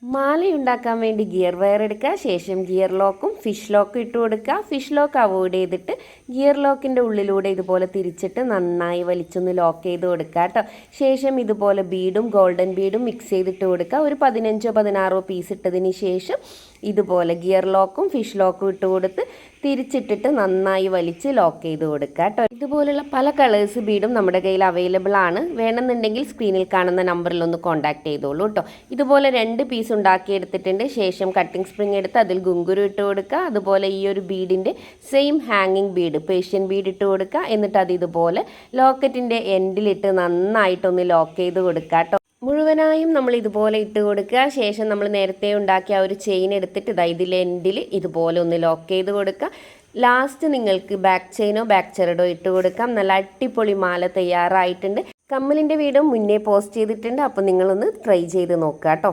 മാലയുണ്ടാക്കാൻ വേണ്ടി gear wire എടുക്കുക. ശേഷം ഗിയർ ലോക്കും ഫിഷ് ലോക്കും ഇട്ട് കൊടുക്കുക. ഫിഷ് ലോക്ക് അവോയ്ഡ് ചെയ്തിട്ട് ഗിയർ ലോക്കിൻ്റെ ഉള്ളിലൂടെ ഇതുപോലെ തിരിച്ചിട്ട് നന്നായി വലിച്ചൊന്ന് ലോക്ക് ചെയ്ത് കൊടുക്കുക കേട്ടോ. ശേഷം ഇതുപോലെ ബീഡും ഗോൾഡൻ ബീഡും മിക്സ് ചെയ്തിട്ട് കൊടുക്കുക. ഒരു 15-16 പീസ് ഇട്ടതിന് ശേഷം ഇതുപോലെ ഗിയർ ലോക്കും ഫിഷ് ലോക്കും ഇട്ട് കൊടുത്ത് തിരിച്ചിട്ടിട്ട് നന്നായി വലിച്ച് ലോക്ക് ചെയ്ത് കൊടുക്കുക കേട്ടോ. ഇതുപോലുള്ള പല കളേഴ്സ് ബീഡും നമ്മുടെ കയ്യിൽ അവൈലബിൾ ആണ്. വേണമെന്നുണ്ടെങ്കിൽ സ്ക്രീനിൽ കാണുന്ന നമ്പറിൽ ഒന്ന് കോൺടാക്ട് ചെയ്തോളൂ കേട്ടോ. ഇതുപോലെ 2 പീസ് ഉണ്ടാക്കിയെടുത്തിട്ടുണ്ട്. ശേഷം കട്ടിംഗ് സ്പ്രിങ് എടുത്ത് അതിൽ ഗുങ്കുരു ഇട്ട് കൊടുക്കുക. അതുപോലെ ഈ ഒരു ബീഡിൻ്റെ സെയിം ഹാങ്ങിങ് ബീഡ് പേർഷ്യൻ ബീഡ് ഇട്ട് കൊടുക്കുക. എന്നിട്ട് അത് ഇതുപോലെ ലോക്കറ്റിൻ്റെ എൻഡിലിട്ട് നന്നായിട്ടൊന്ന് ലോക്ക് ചെയ്ത് കൊടുക്കുക കേട്ടോ. മുഴുവനായും നമ്മൾ ഇതുപോലെ ഇട്ട് കൊടുക്കുക. ശേഷം നമ്മൾ നേരത്തെ ഉണ്ടാക്കിയ ഒരു ചെയിൻ എടുത്തിട്ട് ഇതിലെ എൻഡിൽ ഇതുപോലെ ഒന്ന് ലോക്ക് ചെയ്ത് കൊടുക്കുക. ലാസ്റ്റ് നിങ്ങൾക്ക് ബാക്ക് ചെയിനോ ബാക്ക് ചെറഡോ ഇട്ട് കൊടുക്കാം. നല്ല അടിപൊളി മാല തയ്യാറായിട്ടുണ്ട്. കമ്മലിൻ്റെ വീഡിയോ മുന്നേ പോസ്റ്റ് ചെയ്തിട്ടുണ്ട്. അപ്പോൾ നിങ്ങളൊന്ന് ട്രൈ ചെയ്ത് നോക്കുക കേട്ടോ.